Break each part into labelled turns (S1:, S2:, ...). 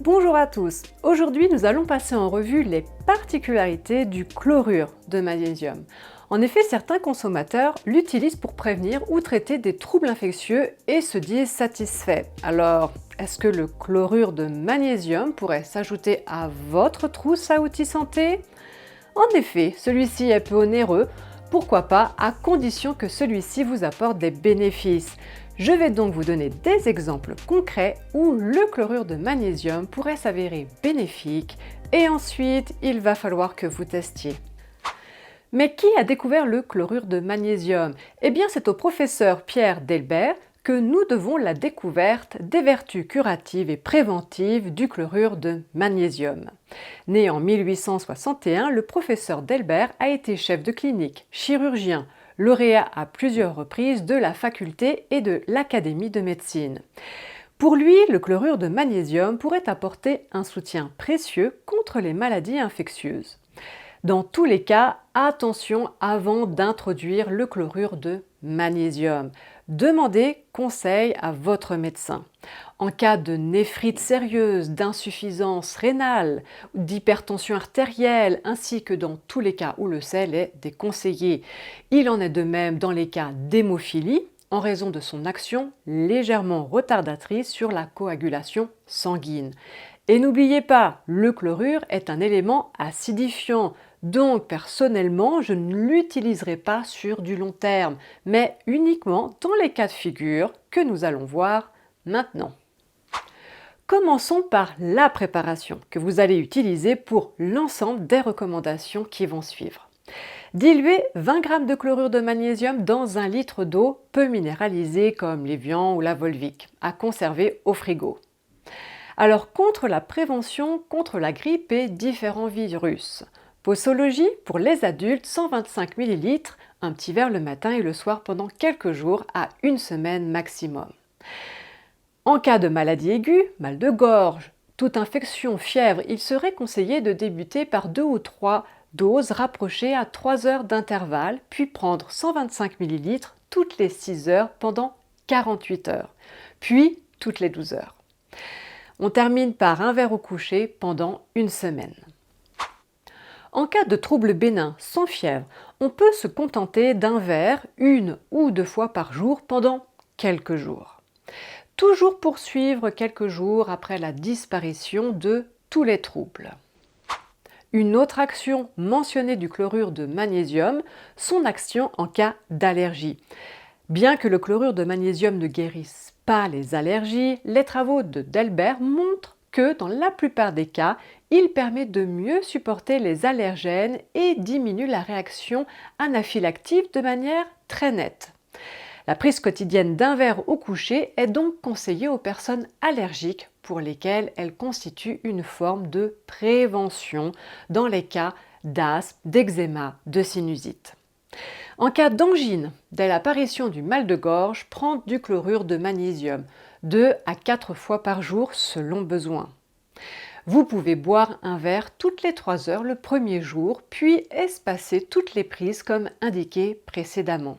S1: Bonjour à tous, aujourd'hui nous allons passer en revue les particularités du chlorure de magnésium. En effet, certains consommateurs l'utilisent pour prévenir ou traiter des troubles infectieux et se disent satisfaits. Alors, est-ce que le chlorure de magnésium pourrait s'ajouter à votre trousse à outils santé? En effet, celui-ci est peu onéreux, pourquoi pas à condition que celui-ci vous apporte des bénéfices. Je vais donc vous donner des exemples concrets où le chlorure de magnésium pourrait s'avérer bénéfique et ensuite il va falloir que vous testiez. Mais qui a découvert le chlorure de magnésium? Eh bien c'est au professeur Pierre Delbert que nous devons la découverte des vertus curatives et préventives du chlorure de magnésium. Né en 1861, le professeur Delbert a été chef de clinique, chirurgien, lauréat à plusieurs reprises de la faculté et de l'Académie de médecine. Pour lui, le chlorure de magnésium pourrait apporter un soutien précieux contre les maladies infectieuses. Dans tous les cas, attention avant d'introduire le chlorure de magnésium. Demandez conseil à votre médecin. En cas de néphrite sérieuse, d'insuffisance rénale, d'hypertension artérielle, ainsi que dans tous les cas où le sel est déconseillé. Il en est de même dans les cas d'hémophilie, en raison de son action légèrement retardatrice sur la coagulation sanguine. Et n'oubliez pas, le chlorure est un élément acidifiant, donc personnellement je ne l'utiliserai pas sur du long terme, mais uniquement dans les cas de figure que nous allons voir maintenant. Commençons par la préparation que vous allez utiliser pour l'ensemble des recommandations qui vont suivre. Diluez 20 g de chlorure de magnésium dans 1 litre d'eau peu minéralisée comme l'Évian ou la Volvic, à conserver au frigo. Alors contre la prévention contre la grippe et différents virus, posologie pour les adultes 125 ml, un petit verre le matin et le soir pendant quelques jours à 1 semaine maximum. En cas de maladie aiguë, mal de gorge, toute infection, fièvre, il serait conseillé de débuter par 2 ou 3 doses rapprochées à 3 heures d'intervalle, puis prendre 125 ml toutes les 6 heures pendant 48 heures, puis toutes les 12 heures. On termine par un verre au coucher pendant 1 semaine. En cas de troubles bénins sans fièvre, on peut se contenter d'un verre 1 ou 2 fois par jour pendant quelques jours. Toujours poursuivre quelques jours après la disparition de tous les troubles. Une autre action mentionnée du chlorure de magnésium, son action en cas d'allergie. Bien que le chlorure de magnésium ne guérisse pas les allergies, les travaux de Delbert montrent que dans la plupart des cas, il permet de mieux supporter les allergènes et diminue la réaction anaphylactique de manière très nette. La prise quotidienne d'un verre au coucher est donc conseillée aux personnes allergiques pour lesquelles elle constitue une forme de prévention dans les cas d'asthme, d'eczéma, de sinusite. En cas d'angine, dès l'apparition du mal de gorge, prendre du chlorure de magnésium 2 à 4 fois par jour selon besoin. Vous pouvez boire un verre toutes les 3 heures le premier jour, puis espacer toutes les prises comme indiqué précédemment.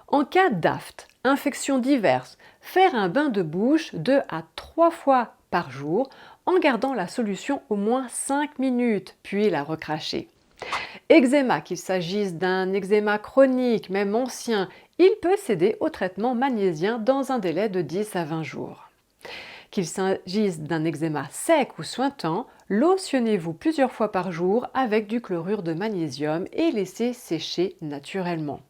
S1: En cas d'aphte, infections diverses, faire un bain de bouche 2 à 3 fois par jour en gardant la solution au moins 5 minutes, puis la recracher. Eczéma, qu'il s'agisse d'un eczéma chronique, même ancien, il peut céder au traitement magnésien dans un délai de 10 à 20 jours. Qu'il s'agisse d'un eczéma sec ou suintant, lotionnez-vous plusieurs fois par jour avec du chlorure de magnésium et laissez sécher naturellement.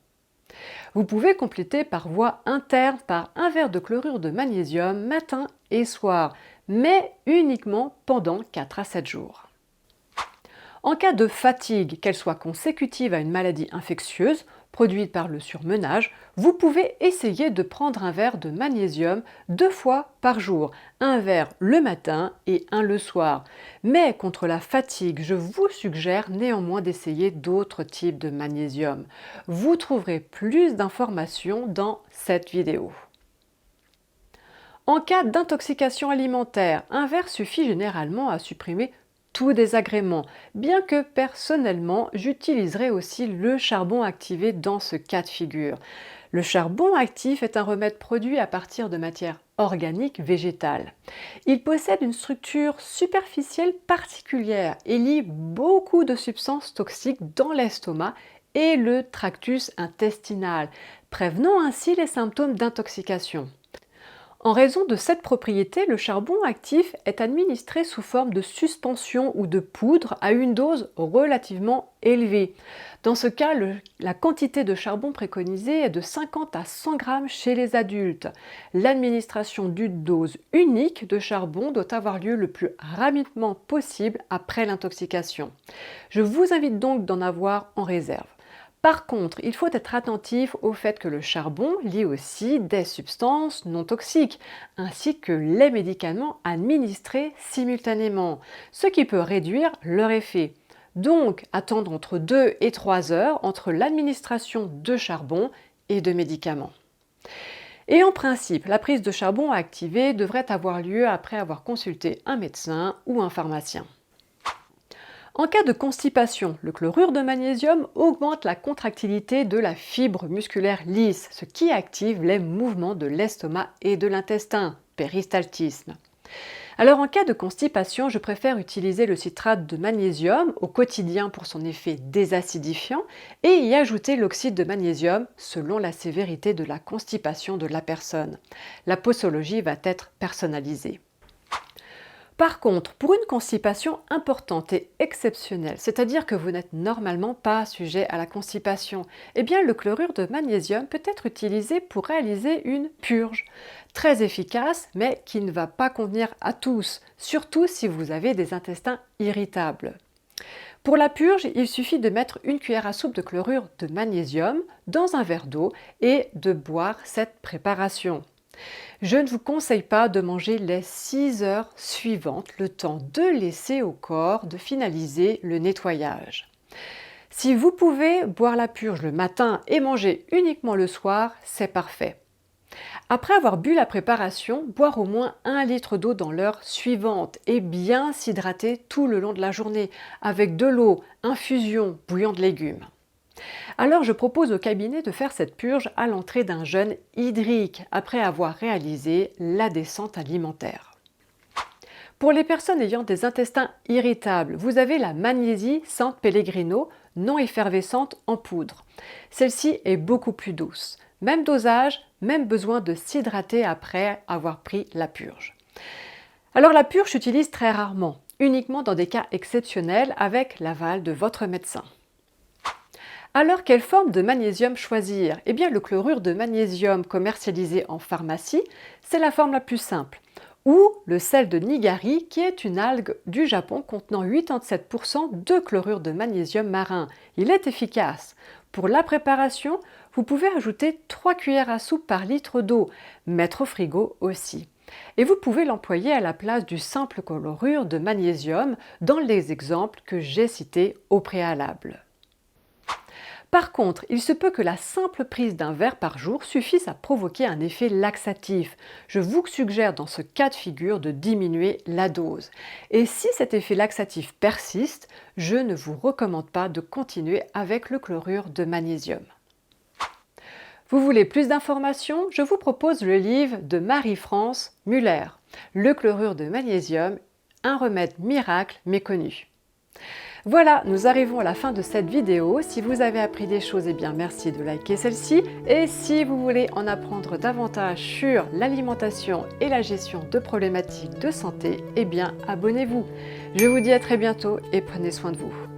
S1: Vous pouvez compléter par voie interne par un verre de chlorure de magnésium matin et soir, mais uniquement pendant 4 à 7 jours. En cas de fatigue, qu'elle soit consécutive à une maladie infectieuse produite par le surmenage, vous pouvez essayer de prendre un verre de magnésium 2 fois par jour, un verre le matin et un le soir. Mais contre la fatigue, je vous suggère néanmoins d'essayer d'autres types de magnésium. Vous trouverez plus d'informations dans cette vidéo. En cas d'intoxication alimentaire, un verre suffit généralement à supprimer tout désagrément, bien que personnellement j'utiliserai aussi le charbon activé dans ce cas de figure. Le charbon actif est un remède produit à partir de matières organiques végétales. Il possède une structure superficielle particulière et lie beaucoup de substances toxiques dans l'estomac et le tractus intestinal, prévenant ainsi les symptômes d'intoxication. En raison de cette propriété, le charbon actif est administré sous forme de suspension ou de poudre à une dose relativement élevée. Dans ce cas, la quantité de charbon préconisée est de 50 à 100 grammes chez les adultes. L'administration d'une dose unique de charbon doit avoir lieu le plus rapidement possible après l'intoxication. Je vous invite donc d'en avoir en réserve. Par contre, il faut être attentif au fait que le charbon lie aussi des substances non toxiques, ainsi que les médicaments administrés simultanément, ce qui peut réduire leur effet. Donc, attendre entre 2 et 3 heures entre l'administration de charbon et de médicaments. Et en principe, la prise de charbon activé devrait avoir lieu après avoir consulté un médecin ou un pharmacien. En cas de constipation, le chlorure de magnésium augmente la contractilité de la fibre musculaire lisse, ce qui active les mouvements de l'estomac et de l'intestin, péristaltisme. Alors en cas de constipation, je préfère utiliser le citrate de magnésium au quotidien pour son effet désacidifiant et y ajouter l'oxyde de magnésium selon la sévérité de la constipation de la personne. La posologie va être personnalisée. Par contre, pour une constipation importante et exceptionnelle, c'est-à-dire que vous n'êtes normalement pas sujet à la constipation, eh bien le chlorure de magnésium peut être utilisé pour réaliser une purge. Très efficace, mais qui ne va pas convenir à tous, surtout si vous avez des intestins irritables. Pour la purge, il suffit de mettre une cuillère à soupe de chlorure de magnésium dans un verre d'eau et de boire cette préparation. Je ne vous conseille pas de manger les 6 heures suivantes, le temps de laisser au corps de finaliser le nettoyage. Si vous pouvez boire la purge le matin et manger uniquement le soir, c'est parfait. Après avoir bu la préparation, boire au moins 1 litre d'eau dans l'heure suivante et bien s'hydrater tout le long de la journée avec de l'eau, infusion, bouillon de légumes. Alors je propose au cabinet de faire cette purge à l'entrée d'un jeûne hydrique après avoir réalisé la descente alimentaire. Pour les personnes ayant des intestins irritables, vous avez la magnésie San Pellegrino non effervescente en poudre. Celle-ci est beaucoup plus douce. Même dosage, même besoin de s'hydrater après avoir pris la purge. Alors la purge s'utilise très rarement, uniquement dans des cas exceptionnels avec l'aval de votre médecin. Alors, quelle forme de magnésium choisir? Eh bien, le chlorure de magnésium commercialisé en pharmacie, c'est la forme la plus simple. Ou le sel de Nigari, qui est une algue du Japon contenant 87% de chlorure de magnésium marin. Il est efficace. Pour la préparation, vous pouvez ajouter 3 cuillères à soupe par litre d'eau, mettre au frigo aussi. Et vous pouvez l'employer à la place du simple chlorure de magnésium dans les exemples que j'ai cités au préalable. Par contre, il se peut que la simple prise d'un verre par jour suffise à provoquer un effet laxatif. Je vous suggère dans ce cas de figure de diminuer la dose. Et si cet effet laxatif persiste, je ne vous recommande pas de continuer avec le chlorure de magnésium. Vous voulez plus d'informations? Je vous propose le livre de Marie-France Muller, Le chlorure de magnésium, un remède miracle méconnu. Voilà, nous arrivons à la fin de cette vidéo. Si vous avez appris des choses, eh bien merci de liker celle-ci. Et si vous voulez en apprendre davantage sur l'alimentation et la gestion de problématiques de santé, eh bien abonnez-vous. Je vous dis à très bientôt et prenez soin de vous.